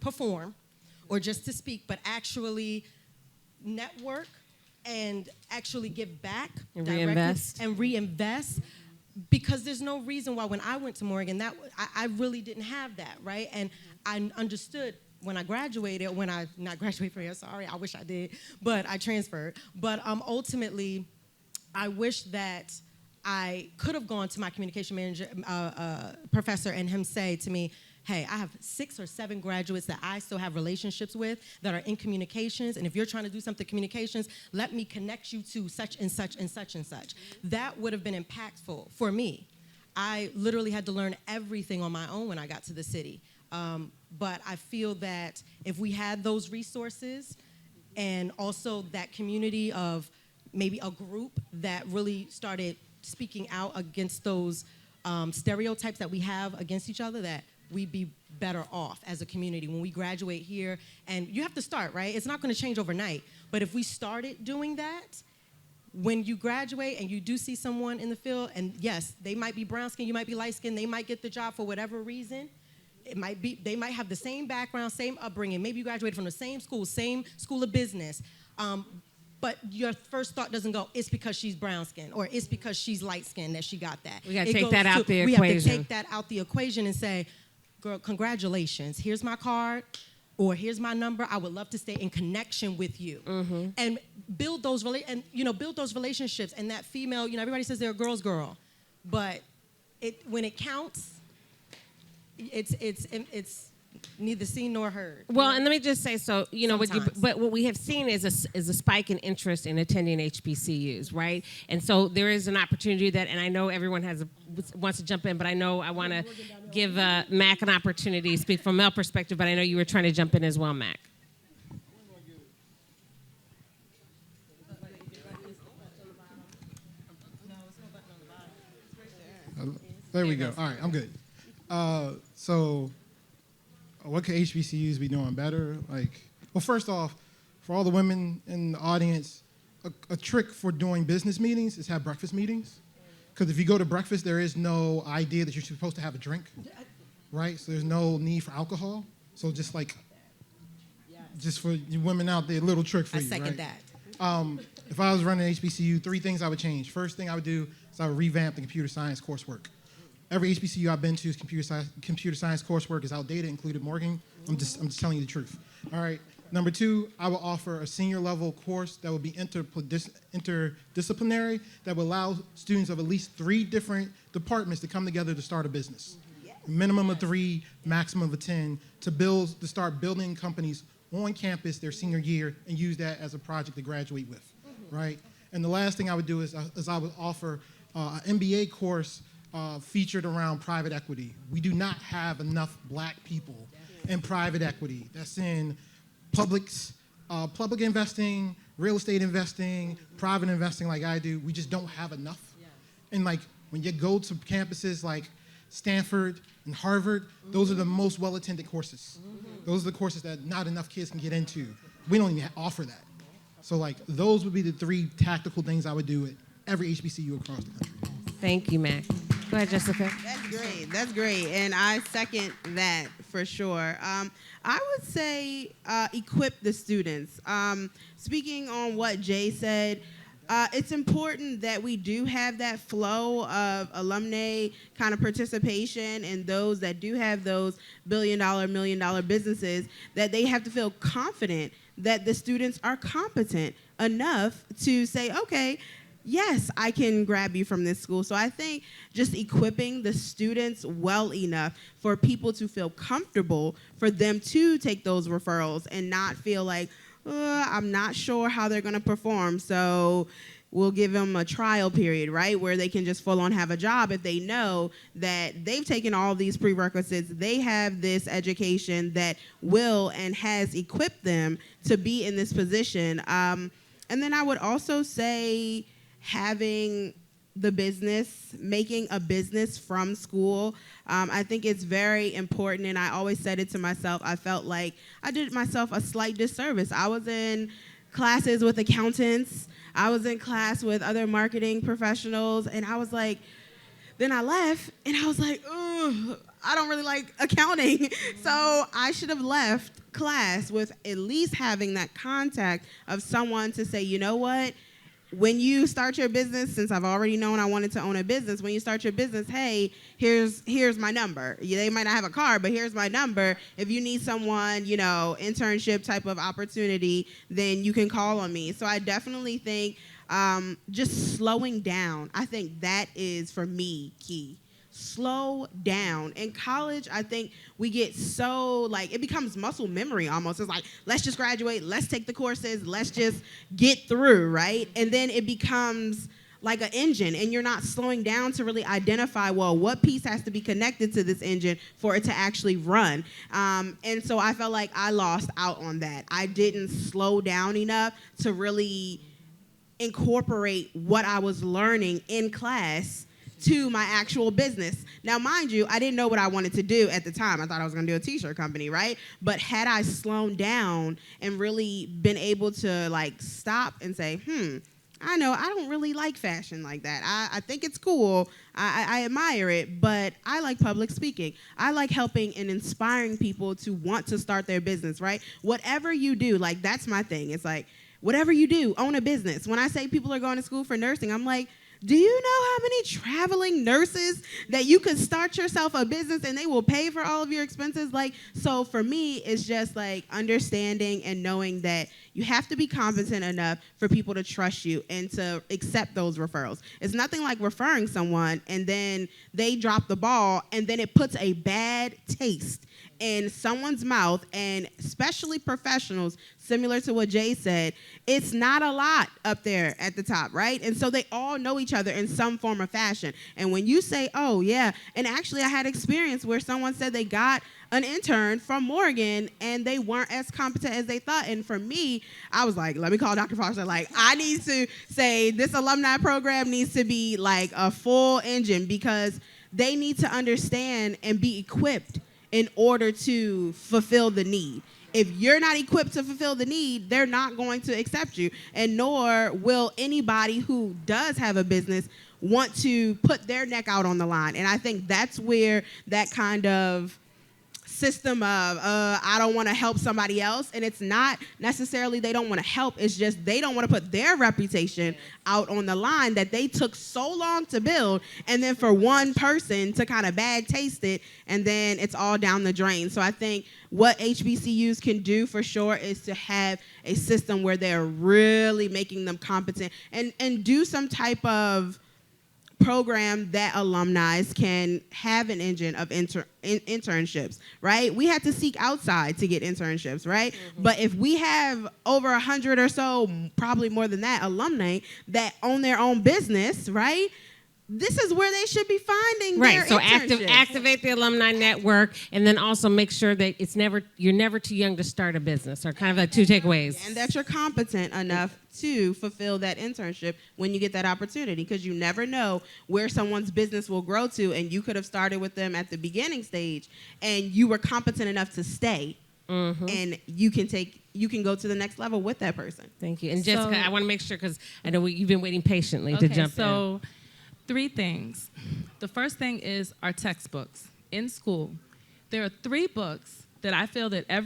perform or just to speak, but actually network and actually give back and reinvest. Because there's no reason why when I went to Morgan, I really didn't have that, right? And I understood when I graduated, not graduated from here, sorry, I wish I did, but I transferred. But ultimately, I wish that I could have gone to my communication manager, professor, and him say to me, hey, I have 6 or 7 graduates that I still have relationships with that are in communications, and if you're trying to do something communications, let me connect you to such and such and such and such. That would have been impactful for me. I literally had to learn everything on my own when I got to the city. But I feel that if we had those resources and also that community of maybe a group that really started speaking out against those stereotypes that we have against each other, that we'd be better off as a community when we graduate here. And you have to start, right? It's not going to change overnight. But if we started doing that, when you graduate and you do see someone in the field, and yes, they might be brown skin, you might be light skin, they might get the job for whatever reason. They might have the same background, same upbringing. Maybe you graduated from the same school of business. But your first thought doesn't go, it's because she's brown skin or it's because she's light skin that she got that. We got to take that out the equation. We have to take that out the equation and say, girl, congratulations. Here's my card or here's my number. I would love to stay in connection with you. Mm-hmm. And build those relationships. And that female, everybody says they're a girl's girl. But when it counts, it's neither seen nor heard. Well, and let me just say, so what we have seen is a spike in interest in attending HBCUs, right? And so there is an opportunity that, and I know everyone wants to jump in, but I know I want to give Mac an opportunity to speak from a male perspective, but I know you were trying to jump in as well, Mac. There we go. All right, I'm good. So what could HBCUs be doing better? Well, first off, for all the women in the audience, a trick for doing business meetings is have breakfast meetings. Because if you go to breakfast, there is no idea that you're supposed to have a drink, right? So there's no need for alcohol. So just for you women out there, a little trick for you, right? I second that. If I was running HBCU, 3 things I would change. First thing I would do is I would revamp the computer science coursework. Every HBCU I've been to is computer science coursework is outdated, included Morgan. I'm just telling you the truth. All right. Number 2, I will offer a senior level course that will be interdisciplinary that will allow students of at least 3 different departments to come together to start a business. A minimum of 3, maximum of 10, to start building companies on campus their senior year and use that as a project to graduate with, right? And the last thing I would do is I would offer an MBA course featured around private equity. We do not have enough black people in private equity. That's in public investing, real estate investing, private investing like I do. We just don't have enough. And when you go to campuses like Stanford and Harvard, those are the most well-attended courses. Those are the courses that not enough kids can get into. We don't even offer that. So those would be the 3 tactical things I would do at every HBCU across the country. Thank you, Mac. Go ahead, Jessica. That's great. And I second that for sure. I would say equip the students. Speaking on what Jay said, it's important that we do have that flow of alumni kind of participation and those that do have those billion-dollar, million-dollar businesses, that they have to feel confident that the students are competent enough to say, okay, yes, I can grab you from this school. So I think just equipping the students well enough for people to feel comfortable for them to take those referrals and not feel like, I'm not sure how they're going to perform. So we'll give them a trial period, right, where they can just full on have a job if they know that they've taken all these prerequisites. They have this education that will and has equipped them to be in this position. And then I would also say, having the business, making a business from school. I think it's very important, and I always said it to myself. I felt like I did myself a slight disservice. I was in classes with accountants. I was in class with other marketing professionals, and I was like, then I left, and I was like, I don't really like accounting. So I should have left class with at least having that contact of someone to say, you know what? When you start your business, since I've already known I wanted to own a business, when you start your business, hey, here's my number. They might not have a car, but here's my number. If you need someone, internship type of opportunity, then you can call on me. So I definitely think just slowing down, I think that is, for me, key. Slow down. In college, I think we get so, it becomes muscle memory almost. It's like, let's just graduate, let's take the courses, let's just get through, right? And then it becomes like an engine, and you're not slowing down to really identify, well, what piece has to be connected to this engine for it to actually run? And so I felt like I lost out on that. I didn't slow down enough to really incorporate what I was learning in class to my actual business. Now, mind you, I didn't know what I wanted to do at the time. I thought I was gonna do a t-shirt company, right? But had I slowed down and really been able to stop and say, I know I don't really like fashion like that. I think it's cool, I admire it, but I like public speaking. I like helping and inspiring people to want to start their business, right? Whatever you do, that's my thing. It's like, whatever you do, own a business. When I say people are going to school for nursing, I'm like, do you know how many traveling nurses that you could start yourself a business and they will pay for all of your expenses? So for me, it's just understanding and knowing that you have to be competent enough for people to trust you and to accept those referrals. It's nothing like referring someone and then they drop the ball and then it puts a bad taste in someone's mouth, and especially professionals, similar to what Jay said, it's not a lot up there at the top, right? And so they all know each other in some form or fashion. And when you say, oh, yeah, and actually I had experience where someone said they got an intern from Morgan and they weren't as competent as they thought. And for me, I was like, let me call Dr. Foster. I need to say this alumni program needs to be a full engine, because they need to understand and be equipped in order to fulfill the need. If you're not equipped to fulfill the need, they're not going to accept you, and nor will anybody who does have a business want to put their neck out on the line. And I think that's where that kind of system of I don't want to help somebody else, and it's not necessarily they don't want to help, it's just they don't want to put their reputation out on the line that they took so long to build, and then for one person to kind of bad taste it, and then it's all down the drain. So I think what HBCUs can do for sure is to have a system where they're really making them competent, and do some type of program that alumni can have an engine of internships, right? We had to seek outside to get internships, right? Mm-hmm. But if we have over 100 or so, probably more than that, alumni that own their own business, right? This is where they should be finding their internships. So activate the alumni network, and then also make sure that you're never too young to start a business, or kind of 2 takeaways. And that you're competent enough to fulfill that internship when you get that opportunity, because you never know where someone's business will grow to, and you could have started with them at the beginning stage, and you were competent enough to stay. Mm-hmm. And you can go to the next level with that person. Thank you. And Jessica, I want to make sure, because I know you've been waiting patiently to jump in. 3 things. The first thing is our textbooks in school. There are 3 books that I feel that every